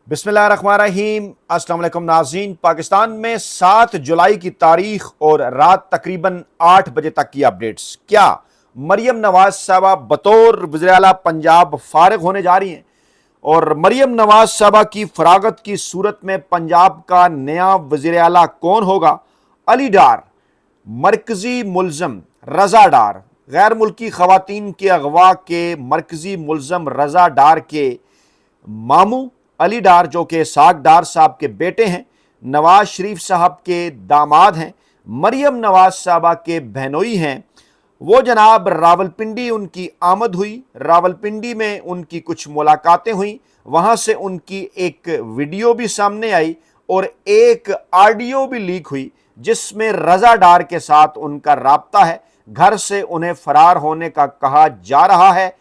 बिस्मिल्लाहिर्रहमानिर्रहीम। अस्सलाम वालेकुम नाज़रीन। पाकिस्तान में 7 जुलाई की तारीख और रात तकरीबन 8 बजे तक की अपडेट्स। क्या मरियम नवाज साहबा बतौर वज़ीर आला पंजाब फारिग होने जा रही हैं? और मरियम नवाज साहबा की फरागत की सूरत में पंजाब का नया वज़ीर आला कौन होगा? अली डार, मरकजी मुल्ज़म रज़ा डार, गैर मुल्की ख़वातीन के अगवा के मरकजी मुल्ज़म रज़ा डार के मामू अली डार, जो कि इसाक डार साहब के बेटे हैं, नवाज शरीफ साहब के दामाद हैं, मरियम नवाज साहबा के बहनोई हैं, वो जनाब रावलपिंडी उनकी आमद हुई। रावलपिंडी में उनकी कुछ मुलाकातें हुई, वहाँ से उनकी एक वीडियो भी सामने आई और एक ऑडियो भी लीक हुई जिसमें रज़ा डार के साथ उनका राब्ता है। घर से उन्हें फरार होने का कहा जा रहा है।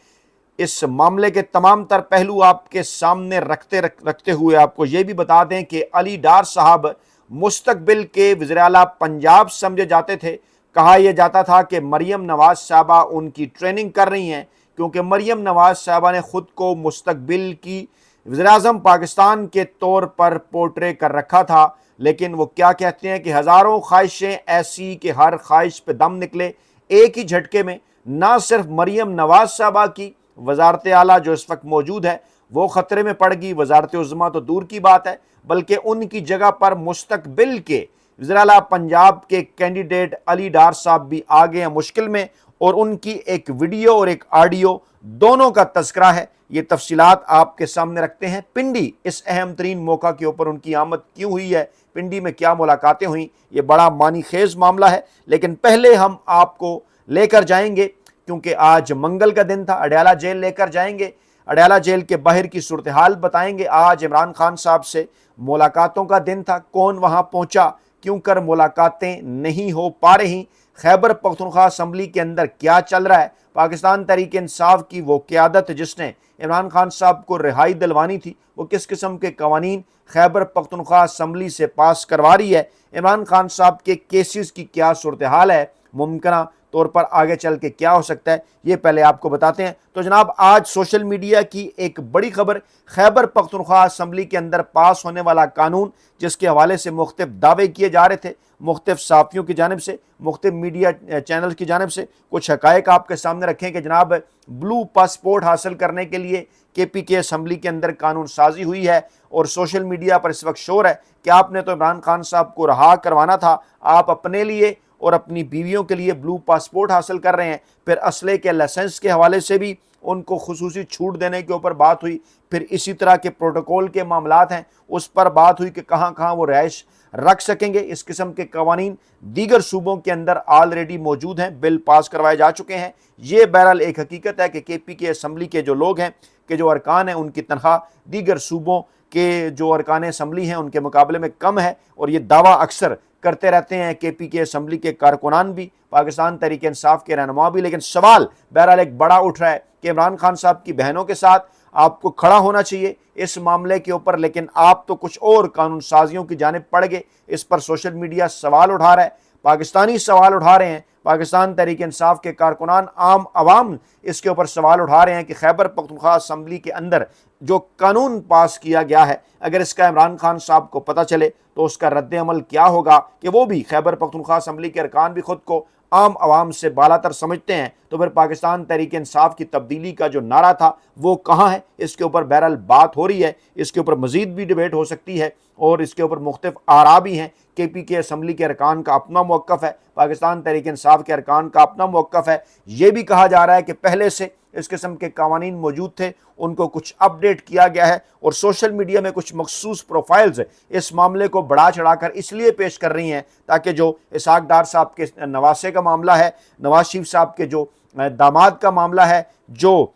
इस मामले के तमाम तर पहलू आपके सामने रखते हुए आपको ये भी बता दें कि अली डार साहब मुस्तकबिल के वज़ीर आला पंजाब समझे जाते थे। कहा यह जाता था कि मरियम नवाज साहबा उनकी ट्रेनिंग कर रही हैं, क्योंकि मरियम नवाज साहबा ने ख़ुद को मुस्तकबिल की वज़ीर आज़म पाकिस्तान के तौर पर पोर्ट्रे कर रखा था। लेकिन वो क्या कहते हैं कि हज़ारों ख्वाहिशें ऐसी कि हर ख्वाहिश पे दम निकले एक ही झटके में। ना सिर्फ मरियम नवाज साहबा की वजारत आला जो इस वक्त मौजूद है वो ख़तरे में पड़ गई, वजारत उज़्मा तो दूर की बात है, बल्कि उनकी जगह पर मुस्तकबिल के वज़ीर आला पंजाब के कैंडिडेट अली डार साहब भी आ गए हैं मुश्किल में। और उनकी एक वीडियो और एक ऑडियो दोनों का तज़किरा है, ये तफसीलात आपके सामने रखते हैं। पिंडी इस अहम तरीन मौका के ऊपर उनकी आमद क्यों हुई है, पिंडी में क्या मुलाकातें हुई, ये बड़ा मानी खेज मामला है। लेकिन पहले हम आपको लेकर जाएंगे, क्योंकि आज मंगल का दिन था, अडयाला जेल लेकर जाएंगे। अडयाला जेल के बाहर की सूरत हाल बताएंगे। आज इमरान खान साहब से मुलाकातों का दिन था, कौन वहां पहुंचा, क्यों कर मुलाकातें नहीं हो पा रही, खैबर पख्तूनख्वा असम्बली के अंदर क्या चल रहा है, पाकिस्तान तहरीक इंसाफ की वो क़यादत जिसने इमरान खान साहब को रिहाई दिलवानी थी, वो किस किस्म के कवानीन खैबर पख्तूनख्वा असम्बली से पास करवा रही है, इमरान खान साहब के केसेस की क्या सूरत हाल है, मुमकिन तौर पर आगे चल के क्या हो सकता है, ये पहले आपको बताते हैं। तो जनाब आज सोशल मीडिया की एक बड़ी खबर, खैबर पख्तूनख्वा असम्बली के अंदर पास होने वाला कानून जिसके हवाले से मुख्तलिफ दावे किए जा रहे थे, मुख्तलिफ साफ़ियों की जानिब से, मुख्तलिफ मीडिया चैनल की जानिब से कुछ हक़ाइक़ आपके सामने रखें कि जनाब ब्लू पासपोर्ट हासिल करने के लिए KPK असम्बली के अंदर कानून साजी हुई है। और सोशल मीडिया पर इस वक्त शोर है कि आपने तो इमरान खान साहब को रहा करवाना था, आप अपने लिए और अपनी बीवियों के लिए ब्लू पासपोर्ट हासिल कर रहे हैं। फिर असले के लाइसेंस के हवाले से भी उनको खुसूसी छूट देने के ऊपर बात हुई। फिर इसी तरह के प्रोटोकॉल के मामलात हैं उस पर बात हुई कि कहाँ कहाँ वो रहाइश रख सकेंगे। इस किस्म के कवानीन दीगर सूबों के अंदर ऑलरेडी मौजूद हैं, बिल पास करवाए जा चुके हैं। ये बहरहाल एक हकीकत है कि KPK असम्बली के जो लोग हैं, कि जो अरकान हैं, उनकी तनख्वाह दीगर सूबों के जो अरकान असम्बली हैं उनके मुकाबले में कम है। और ये दावा अक्सर करते रहते हैं KPK असम्बली के कारकुनान भी, पाकिस्तान तहरीक इंसाफ के रहनुमा भी। लेकिन सवाल बहरहाल एक बड़ा उठ रहा है कि इमरान खान साहब की बहनों के साथ आपको खड़ा होना चाहिए इस मामले के ऊपर, लेकिन आप तो कुछ और कानून साजियों की जानिब पड़ गए। इस पर सोशल मीडिया सवाल उठा रहा है, पाकिस्तानी सवाल उठा रहे हैं, पाकिस्तान तहरीक इंसाफ के कारकुनान, आम आवाम इसके ऊपर सवाल उठा रहे हैं कि खैबर पख्तूनख्वा असम्बली के अंदर जो कानून पास किया गया है, अगर इसका इमरान खान साहब को पता चले तो उसका रद्द अमल क्या होगा, कि वो भी खैबर पख्तूनख्वा असम्बली के अरकान भी खुद को आम आवाम से बालातर समझते हैं। तो फिर पाकिस्तान तहरीक इंसाफ की तब्दीली का जो नारा था वो कहाँ है, इसके ऊपर बहरहाल बात हो रही है। इसके ऊपर मज़ीद भी डिबेट हो सकती है और इसके ऊपर मुख्तलिफ आरा भी हैं। KPK असम्बली के अरकान का अपना मौक़िफ़ है, पाकिस्तान तहरीक इंसाफ के अरकान का अपना मौक़िफ़ है। ये भी कहा जा रहा है कि पहले से इस किस्म के कवानीन मौजूद थे, उनको कुछ अपडेट किया गया है। और सोशल मीडिया में कुछ मखसूस प्रोफाइल्स इस मामले को बढ़ा चढ़ाकर इसलिए पेश कर रही हैं ताकि जो इसाक डार साहब के नवासे का मामला है, नवाज शरीफ साहब के जो दामाद का मामला है, जो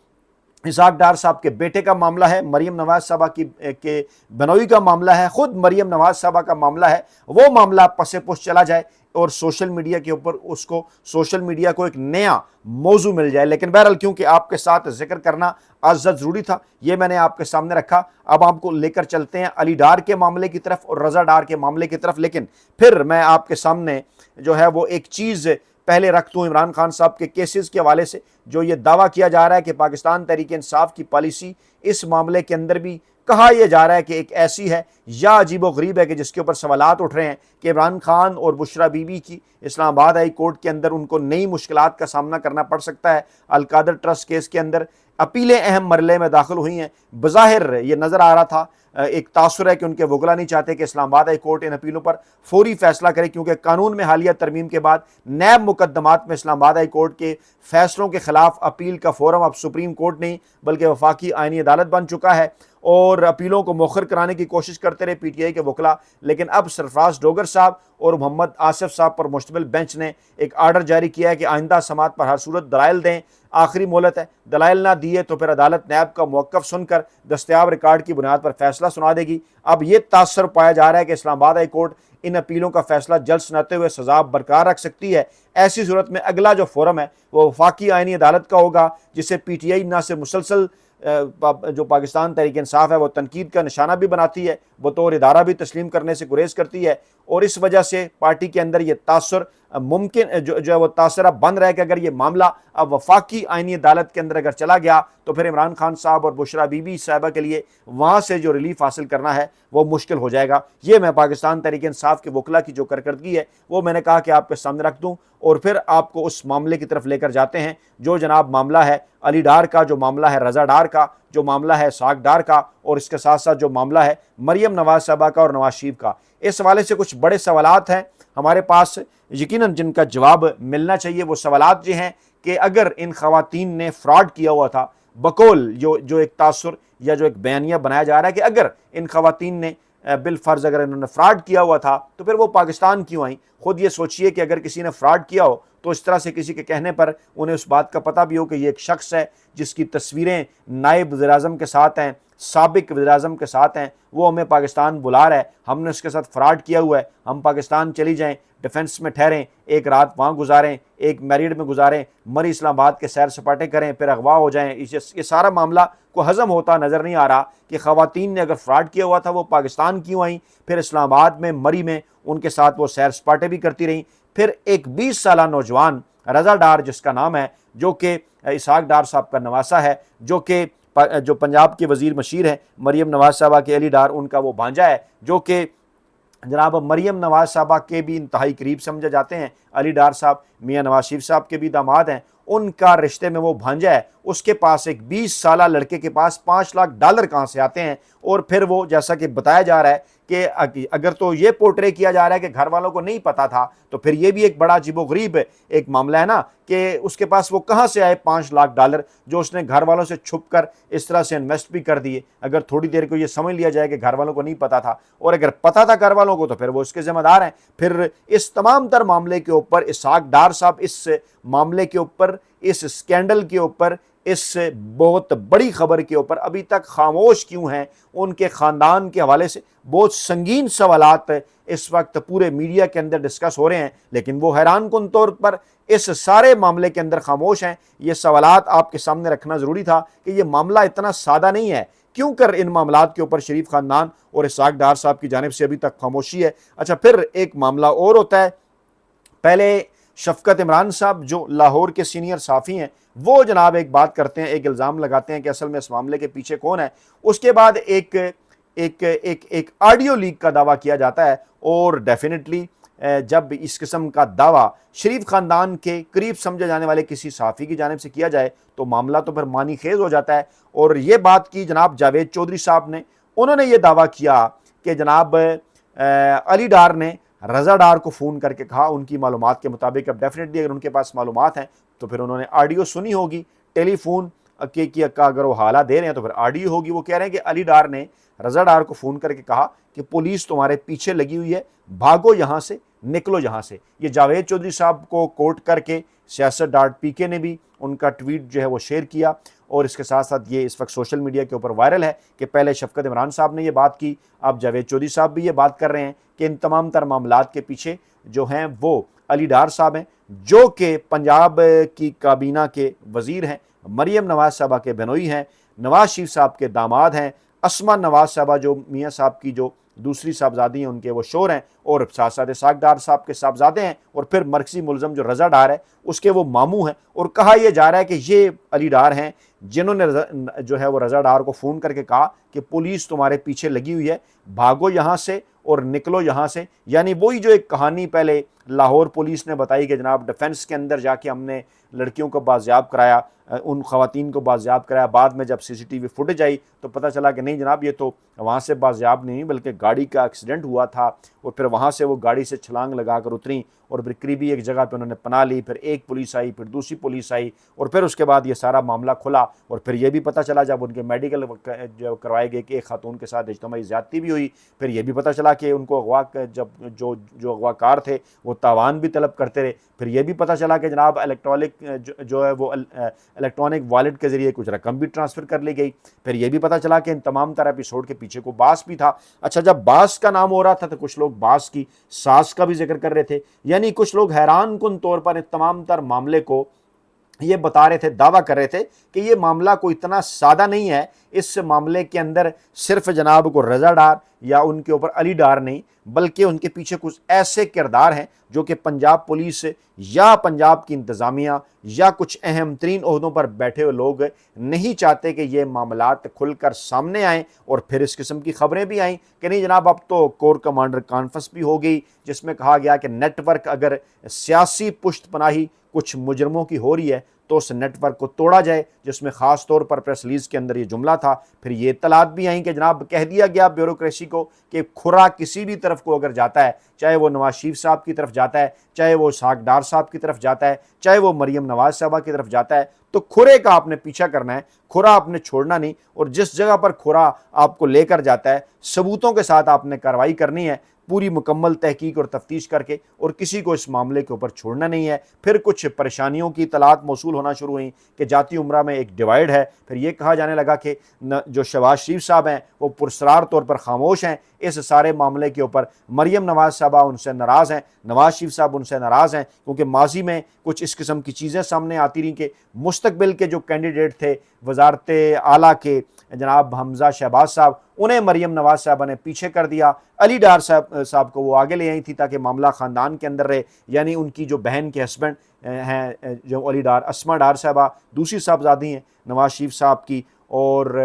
इसाक डार साहब के बेटे का मामला है, मरियम नवाज साहबा के बनोई का मामला है, ख़ुद मरियम नवाज साहबा का मामला है, वो मामला पसे पुश चला जाए और सोशल मीडिया के ऊपर सोशल मीडिया को एक नया मौजू मिल जाए। लेकिन बहरहाल क्योंकि आपके साथ जिक्र करना अज़्ज़त ज़रूरी था, ये मैंने आपके सामने रखा। अब आपको लेकर चलते हैं अली डार के मामले की तरफ और रज़ा डार के मामले की तरफ। लेकिन फिर मैं आपके सामने जो है वो एक चीज़ पहले रख दूं इमरान खान साहब के केसेस के हवाले से, जो ये दावा किया जा रहा है कि पाकिस्तान तहरीक इंसाफ की पॉलिसी इस मामले के अंदर भी कहा यह जा रहा है कि एक ऐसी है या अजीबोगरीब है कि जिसके ऊपर सवालात उठ रहे हैं कि इमरान खान और बुशरा बीबी की इस्लामाबाद हाई कोर्ट के अंदर उनको नई मुश्किलात का सामना करना पड़ सकता है। अलकादर ट्रस्ट केस के अंदर अपीलें अहम मरले में दाखिल हुई हैं। बज़ाहिर ये नज़र आ रहा था, एक तासुर है कि उनके वकला नहीं चाहते कि इस्लामाबाद हाई कोर्ट इन अपीलों पर फौरी फैसला करे, क्योंकि कानून में हालिया तरमीम के बाद नैब मुकदमात में इस्लामाबाद हाई कोर्ट के फैसलों के खिलाफ अपील का फोरम अब सुप्रीम कोर्ट नहीं बल्कि वफाकी आईनी अदालत बन चुका है और अपीलों को मौखर कराने की कोशिश करते रहे पीटीआई के वकला। लेकिन अब सरफराज डोगर साहब और मोहम्मद आसिफ साहब पर मुश्तमिल बेंच ने एक आर्डर जारी किया है कि आइंदा समात पर हर सूरत दलाइल दें, आखिरी मोहलत है, दलाइल ना दिए तो फिर अदालत नैब का मौक़िफ़ सुनकर दस्तयाब रिकॉर्ड की बुनियाद पर फैसला सुना देगी। अब ये तासर पाया जा रहा है कि इस्लामाबाद हाई कोर्ट इन अपीलों का फैसला जल्द सुनाते हुए सजा बरकरार रख सकती है। ऐसी सूरत में अगला जो फोरम है वो वफाकी आईनी अदालत का होगा, जिसे पीटीआई ना से मुसलसल जो पाकिस्तान तहरीक इंसाफ है वो तनकीद का निशाना भी बनाती है, बतौर इदारा भी तस्लीम करने से गुरेज करती है। और इस वजह से पार्टी के अंदर ये तासर मुमकिन जो है वो तासर अब बन रहा है कि अगर ये मामला अब वफाकी आईनी अदालत के अंदर अगर चला गया तो फिर इमरान खान साहब और बुशरा बीबी साहिबा के लिए वहाँ से जो रिलीफ हासिल करना है वो मुश्किल हो जाएगा। ये मैं पाकिस्तान तहरीक इंसाफ के वकला की जो कारकर्दगी है वो मैंने कहा कि आपके सामने रख दूँ और फिर आपको उस मामले की तरफ लेकर जाते हैं जो जनाब मामला है अली डार का, जो मामला है रज़ा डार का, जो मामला है साग डार का, और इसके साथ साथ जो मामला है मरियम नवाज साहबा का और नवाज शरीफ का। इस हवाले से कुछ बड़े सवालात हैं हमारे पास, यकीनन जिनका जवाब मिलना चाहिए। वो सवालात ये हैं कि अगर इन खवातीन ने फ्रॉड किया हुआ था, बकौल जो एक तासुर या जो एक बयानिया बनाया जा रहा है कि अगर इन खवातीन ने बिलफर्ज अगर इन्होंने फ्रॉड किया हुआ था तो फिर वो पाकिस्तान क्यों आई। खुद ये सोचिए कि अगर किसी ने फ्रॉड किया हो तो इस तरह से किसी के कहने पर उन्हें उस बात का पता भी हो कि ये एक शख्स है जिसकी तस्वीरें नायब वज़ीर-ए-आज़म के साथ हैं, साबिक वज़ीर-ए-आज़म के साथ हैं, वो हमें पाकिस्तान बुला रहा है, हमने उसके साथ फ्रॉड किया हुआ है, हम पाकिस्तान चली जाएं, डिफेंस में ठहरें, एक रात वहाँ गुजारें, एक मैरिड में गुजारें, मरी इस्लामाबाद के सैर सपाटे करें, फिर अगवा हो जाएं। ये सारा मामला को हज़म होता नज़र नहीं आ रहा कि ख़वातीन ने अगर फ्रॉड किया हुआ था वो पाकिस्तान क्यों आई, फिर इस्लामाबाद में मरी में उनके साथ वो सैर सपाटे भी करती रहीं। फिर एक 20 साला नौजवान रज़ा डार जिसका नाम है, जो कि इसहाक डार साहब का नवासा है, जो पंजाब के वज़ीर मशीर हैं, मरियम नवाज साहबा के अली डार उनका वो भांजा है, जो कि जनाब मरियम नवाज साहबा के भी इंतहाई करीब समझे जाते हैं। अली डार साहब मियाँ नवाज शरीफ साहब के भी दामाद हैं, उनका रिश्ते में वो भांजा है। उसके पास एक 20 साला लड़के के पास $5 लाख कहाँ से आते हैं। और फिर वो जैसा कि बताया जा रहा है कि अगर तो ये पोर्ट्रे किया जा रहा है कि घर वालों को नहीं पता था, तो फिर ये भी एक बड़ा अजीबोगरीब एक मामला है ना कि उसके पास वो कहाँ से आए $5 लाख जो उसने घर वालों से छुप कर इस तरह से इन्वेस्ट भी कर दिए। अगर थोड़ी देर को ये समझ लिया जाए कि घर वालों को नहीं पता था, और अगर पता था घर वालों को तो फिर वो उसके ज़िम्मेदार हैं। फिर इस तमाम तर मामले के ऊपर इसहाक डार साहब इस मामले के ऊपर, इस स्कैंडल के ऊपर, इस बहुत बड़ी खबर के ऊपर अभी तक खामोश क्यों हैं। उनके ख़ानदान के हवाले से बहुत संगीन सवालात इस वक्त पूरे मीडिया के अंदर डिस्कस हो रहे हैं, लेकिन वो हैरान कुन तौर पर इस सारे मामले के अंदर खामोश हैं। ये सवालात आपके सामने रखना ज़रूरी था कि ये मामला इतना सादा नहीं है। क्यों कर इन मामलात के ऊपर शरीफ ख़ानदान और इसहाक डार साहब की जानिब से अभी तक खामोशी है। अच्छा, फिर एक मामला और होता है। पहले शफकत इमरान साहब जो लाहौर के सीनियर साफ़ी हैं, वो जनाब एक बात करते हैं, एक इल्ज़ाम लगाते हैं कि असल में इस मामले के पीछे कौन है। उसके बाद एक ऑडियो लीक का दावा किया जाता है, और डेफिनेटली जब इस किस्म का दावा शरीफ ख़ानदान के करीब समझे जाने वाले किसी साफ़ी की जानिब से किया जाए तो मामला तो फिर मानी खेज हो जाता है। और ये बात की जनाब जावेद चौधरी साहब ने, उन्होंने ये दावा किया कि जनाब अली डार ने रज़ा डार को फ़ोन करके कहा, उनकी मालूमात के मुताबिक, अब डेफिनेटली अगर उनके पास मालूमात हैं तो फिर उन्होंने ऑडियो सुनी होगी, टेलीफोन के अगर वो हाला दे रहे हैं तो फिर ऑडियो होगी। वो कह रहे हैं कि अली डार ने रज़ा डार को फ़ोन करके कहा कि पुलिस तुम्हारे पीछे लगी हुई है, भागो यहाँ से, निकलो यहाँ से। ये जावेद चौधरी साहब को कोट करके siyaset.pk ने भी उनका ट्वीट जो है वो शेयर किया, और इसके साथ साथ ये इस वक्त सोशल मीडिया के ऊपर वायरल है कि पहले शफकत इमरान साहब ने ये बात की, अब जावेद चौधरी साहब भी ये बात कर रहे हैं कि इन तमाम तर मामलात के पीछे जो हैं वो अली डार साहब हैं, जो कि पंजाब की काबीना के वज़ीर हैं, मरियम नवाज साहबा के बहनोई हैं, नवाज शरीफ साहब के दामाद हैं, अस्मा नवाज साहबा जो मियाँ साहब की जो دوسری صاحبزادی ہیں ان کے وہ شور ہیں، اور ساتھ ساتھ اسحاق ڈار صاحب کے صاحبزادے ہیں، اور پھر مرکزی ملزم جو رضا ڈار ہے اس کے وہ ماموں ہیں، اور کہا یہ جا رہا ہے کہ یہ علی ڈار ہیں جنہوں نے جو ہے وہ رضا ڈار کو فون کر کے کہا کہ پولیس تمہارے پیچھے لگی ہوئی ہے، بھاگو یہاں سے اور نکلو یہاں سے۔ یعنی وہی جو ایک کہانی پہلے لاہور پولیس نے بتائی کہ جناب ڈیفنس کے اندر جا کے ہم نے لڑکیوں کو بازیاب کرایا، ان خواتین کو بازیاب کرایا، بعد میں جب سی سی ٹی وی فوٹیج آئی تو پتہ چلا کہ نہیں جناب یہ تو وہاں سے بازیاب نہیں بلکہ گاڑی کا ایکسیڈنٹ ہوا تھا، اور پھر وہاں سے وہ گاڑی سے چھلانگ لگا کر اتریں اور پھر قریبی ایک جگہ پہ انہوں نے پناہ لی، پھر ایک پولیس آئی، پھر دوسری پولیس آئی، اور پھر اس کے بعد یہ سارا معاملہ کھلا، اور پھر یہ بھی پتہ چلا جب ان کے میڈیکل جو کروائے گئے کہ ایک خاتون کے ساتھ اجتماعی زیادتی بھی ہوئی، پھر یہ بھی پتہ چلا کہ ان کو اغوا جب جو اغوا کار تھے وہ تاوان بھی طلب کرتے رہے، پھر یہ بھی پتہ چلا کہ جناب الیکٹرانک جو ہے وہ الیکٹرانک والیٹ کے ذریعے کچھ رقم بھی ٹرانسفر کر لی گئی، پھر یہ بھی پتہ چلا کہ ان تمام تر ایپیسوڈ کے پیچھے کو باس بھی تھا۔ اچھا جب باس کا نام ہو رہا تھا تو کچھ لوگ باس کی ساس کا بھی ذکر کر رہے تھے، یعنی کچھ لوگ حیران کن طور پر ان تمام تر معاملے کو یہ بتا رہے تھے، دعویٰ کر رہے تھے کہ یہ معاملہ کوئی اتنا سادہ نہیں ہے، اس معاملے کے اندر صرف جناب کو رضا ڈار یا ان کے اوپر علی ڈار نہیں بلکہ ان کے پیچھے کچھ ایسے کردار ہیں جو کہ پنجاب پولیس یا پنجاب کی انتظامیہ یا کچھ اہم ترین عہدوں پر بیٹھے ہوئے لوگ نہیں چاہتے کہ یہ معاملات کھل کر سامنے آئیں، اور پھر اس قسم کی خبریں بھی آئیں کہ نہیں جناب اب تو کور کمانڈر کانفرنس بھی ہو گئی جس میں کہا گیا کہ نیٹ ورک اگر سیاسی پشت پناہی کچھ مجرموں کی ہو رہی ہے تو اس نیٹ ورک کو توڑا جائے، جس میں خاص طور پر پریس ریلیز کے اندر یہ جملہ تھا۔ پھر یہ اطلاعات بھی آئیں کہ جناب کہہ دیا گیا بیوروکریسی کو کہ کھرا کسی بھی طرف کو اگر جاتا ہے، چاہے وہ نواز شریف صاحب کی طرف جاتا ہے، چاہے وہ اسحاق ڈار صاحب کی طرف جاتا ہے، چاہے وہ مریم نواز صاحبہ کی طرف جاتا ہے، تو کھرے کا آپ نے پیچھا کرنا ہے، کھرا آپ نے چھوڑنا نہیں، اور جس جگہ پر کھرا آپ کو لے کر جاتا ہے ثبوتوں کے ساتھ آپ نے کارروائی کرنی ہے، پوری مکمل تحقیق اور تفتیش کر کے، اور کسی کو اس معاملے کے اوپر چھوڑنا نہیں ہے۔ پھر کچھ پریشانیوں کی اطلاعات موصول ہونا شروع ہوئیں کہ جاتی عمرہ میں ایک ڈیوائیڈ ہے، پھر یہ کہا جانے لگا کہ جو شہباز شریف صاحب ہیں وہ پرسرار طور پر خاموش ہیں اس سارے معاملے کے اوپر، مریم نواز صاحبہ ان سے ناراض ہیں، نواز شریف صاحب ان سے ناراض ہیں، کیونکہ ماضی میں کچھ اس قسم کی چیزیں سامنے آتی رہیں کہ مستقبل کے جو کینڈیڈیٹ تھے وزارت اعلیٰ کے جناب حمزہ شہباز صاحب، انہیں مریم نواز صاحبہ نے پیچھے کر دیا، علی ڈار صاحب کو وہ آگے لے آئی تھی تاکہ معاملہ خاندان کے اندر رہے، یعنی ان کی جو بہن کے ہسبینڈ ہیں جو علی ڈار، اسما ڈار صاحبہ دوسری صاحبزادی ہیں نواز شریف صاحب کی، اور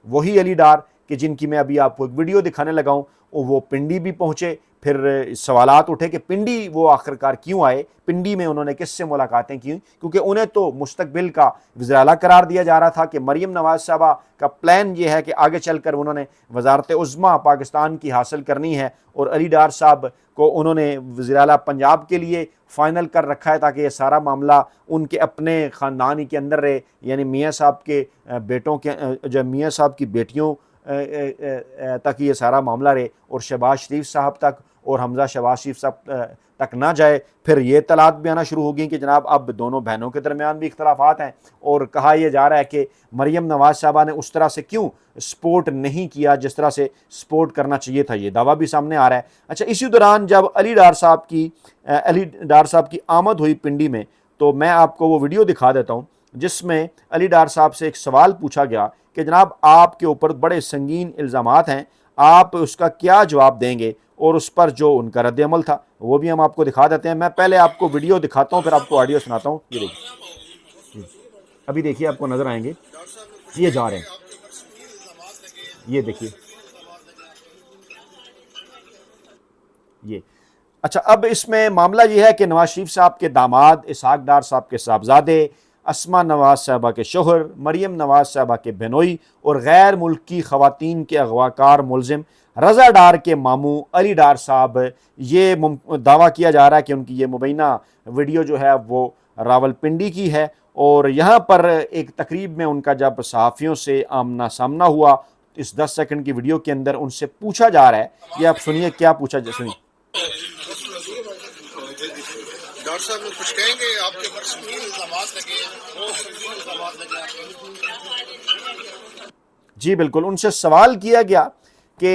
وہی علی ڈار کہ جن کی میں ابھی آپ کو ایک ویڈیو دکھانے لگا ہوں، وہ پنڈی بھی پہنچے، پھر سوالات اٹھے کہ پنڈی وہ آخرکار کیوں آئے، پنڈی میں انہوں نے کس سے ملاقاتیں کی، کیونکہ انہیں تو مستقبل کا وزیر اعلیٰ قرار دیا جا رہا تھا کہ مریم نواز صاحبہ کا پلان یہ ہے کہ آگے چل کر انہوں نے وزارت عظمیٰ پاکستان کی حاصل کرنی ہے، اور علی ڈار صاحب کو انہوں نے وزیر اعلیٰ پنجاب کے لیے فائنل کر رکھا ہے تاکہ یہ سارا معاملہ ان کے اپنے خاندان ہی کے اندر رہے، یعنی میاں صاحب کے بیٹوں کے جو میاں صاحب کی بیٹیوں تک یہ سارا معاملہ رہے، اور شہباز شریف صاحب تک اور حمزہ شہباز شریف صاحب تک نہ جائے۔ پھر یہ اطلاعات بھی آنا شروع ہو گئی کہ جناب اب دونوں بہنوں کے درمیان بھی اختلافات ہیں، اور کہا یہ جا رہا ہے کہ مریم نواز صاحبہ نے اس طرح سے کیوں سپورٹ نہیں کیا جس طرح سے سپورٹ کرنا چاہیے تھا، یہ دعویٰ بھی سامنے آ رہا ہے۔ اچھا اسی دوران جب علی ڈار صاحب کی آمد ہوئی پنڈی میں، تو میں آپ کو وہ ویڈیو دکھا دیتا ہوں جس میں علی ڈار صاحب سے ایک سوال پوچھا گیا کہ جناب آپ کے اوپر بڑے سنگین الزامات ہیں، آپ اس کا کیا جواب دیں گے، اور اس پر جو ان کا رد عمل تھا وہ بھی ہم آپ کو دکھا دیتے ہیں۔ میں پہلے آپ کو ویڈیو دکھاتا ہوں پھر آپ کو آڈیو سناتا ہوں۔ یہ دیکھیے، ابھی دیکھیے آپ کو نظر آئیں گے، یہ جا رہے ہیں، یہ دیکھیے یہ۔ اچھا اب اس میں معاملہ یہ ہے کہ نواز شریف صاحب کے داماد اسحاق ڈار صاحب کے صاحبزادے، اسما نواز صاحبہ کے شوہر، مریم نواز صاحبہ کے بہنوئی، اور غیر ملکی خواتین کے اغواکار ملزم رضا ڈار کے ماموں علی ڈار صاحب، یہ دعویٰ کیا جا رہا ہے کہ ان کی یہ مبینہ ویڈیو جو ہے وہ راول پنڈی کی ہے، اور یہاں پر ایک تقریب میں ان کا جب صحافیوں سے آمنا سامنا ہوا، اس 10 سیکنڈ کی ویڈیو کے اندر ان سے پوچھا جا رہا ہے، یہ آپ سنیے کیا پوچھا سنیے۔ ڈاکٹر صاحب کچھ کہیں گے، آپ کے اوپر سنگین الزامات لگے ہیں، بہت سنگین الزامات لگے ہیں۔ جی بالکل، ان سے سوال کیا گیا کہ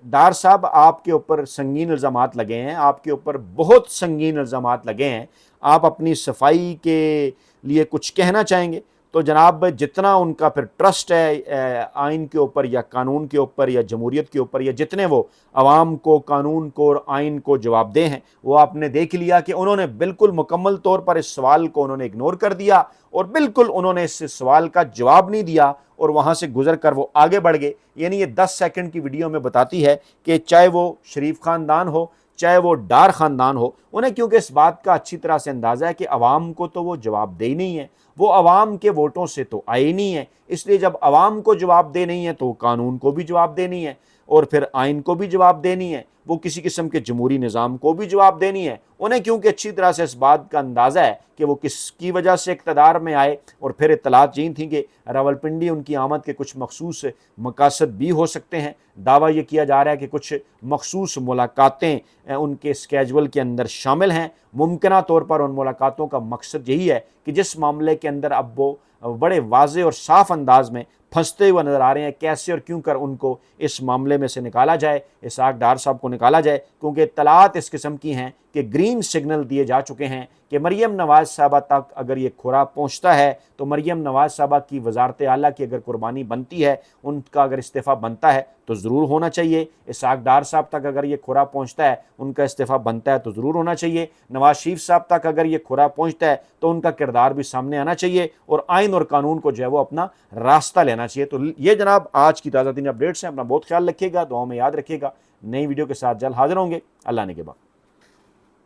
ڈار صاحب آپ کے اوپر سنگین الزامات لگے ہیں، آپ کے اوپر بہت سنگین الزامات لگے ہیں، آپ اپنی صفائی کے لیے کچھ کہنا چاہیں گے؟ تو جناب جتنا ان کا پھر ٹرسٹ ہے آئین کے اوپر یا قانون کے اوپر یا جمہوریت کے اوپر، یا جتنے وہ عوام کو، قانون کو اور آئین کو جواب دہ ہیں، وہ آپ نے دیکھ لیا کہ انہوں نے بالکل مکمل طور پر اس سوال کو انہوں نے اگنور کر دیا، اور بالکل انہوں نے اس سوال کا جواب نہیں دیا، اور وہاں سے گزر کر وہ آگے بڑھ گئے۔ یعنی یہ 10 سیکنڈ کی ویڈیو میں بتاتی ہے کہ چاہے وہ شریف خاندان ہو، چاہے وہ ڈار خاندان ہو، انہیں کیونکہ اس بات کا اچھی طرح سے اندازہ ہے کہ عوام کو تو وہ جواب دہ ہی نہیں ہے، وہ عوام کے ووٹوں سے تو آئے نہیں ہے، اس لیے جب عوام کو جواب دہ نہیں ہے تو قانون کو بھی جواب دینی ہے، اور پھر آئین کو بھی جواب دینی ہے، وہ کسی قسم کے جمہوری نظام کو بھی جواب دینی ہے۔ انہیں کیونکہ اچھی طرح سے اس بات کا اندازہ ہے کہ وہ کس کی وجہ سے اقتدار میں آئے، اور پھر اطلاعات یہی تھیں کہ راولپنڈی ان کی آمد کے کچھ مخصوص مقاصد بھی ہو سکتے ہیں۔ دعویٰ یہ کیا جا رہا ہے کہ کچھ مخصوص ملاقاتیں ان کے اسکیجول کے اندر شامل ہیں۔ ممکنہ طور پر ان ملاقاتوں کا مقصد یہی ہے کہ جس معاملے کے اندر اب وہ بڑے واضح اور صاف انداز میں پھنستے ہوئے نظر آ رہے ہیں، کیسے اور کیوں کر ان کو اس معاملے میں سے نکالا جائے، اسحاق ڈار صاحب کو نکالا جائے، کیونکہ اطلاعات اس قسم کی ہیں کہ گرین سگنل دیے جا چکے ہیں کہ مریم نواز صاحبہ تک اگر یہ کھرا پہنچتا ہے تو مریم نواز صاحبہ کی وزارت اعلیٰ کی اگر قربانی بنتی ہے، ان کا اگر استعفیٰ بنتا ہے تو ضرور ہونا چاہیے۔ اسحاق ڈار صاحب تک اگر یہ کھرا پہنچتا ہے، ان کا استعفیٰ بنتا ہے تو ضرور ہونا چاہیے۔ نواز شریف صاحب تک اگر یہ کھرا پہنچتا ہے تو ان کا کردار بھی سامنے آنا چاہیے، اور آئین اور قانون کو جو ہے وہ اپنا راستہ لینا چاہیے۔ تو یہ جناب آج کی تازہ ترین اپڈیٹس ہیں، اپنا بہت خیال رکھیے گا، دعاؤں میں یاد رکھیے گا۔ نئی ویڈیو کے ساتھ جلد حاضر ہوں گے، اللہ نے کے بعد۔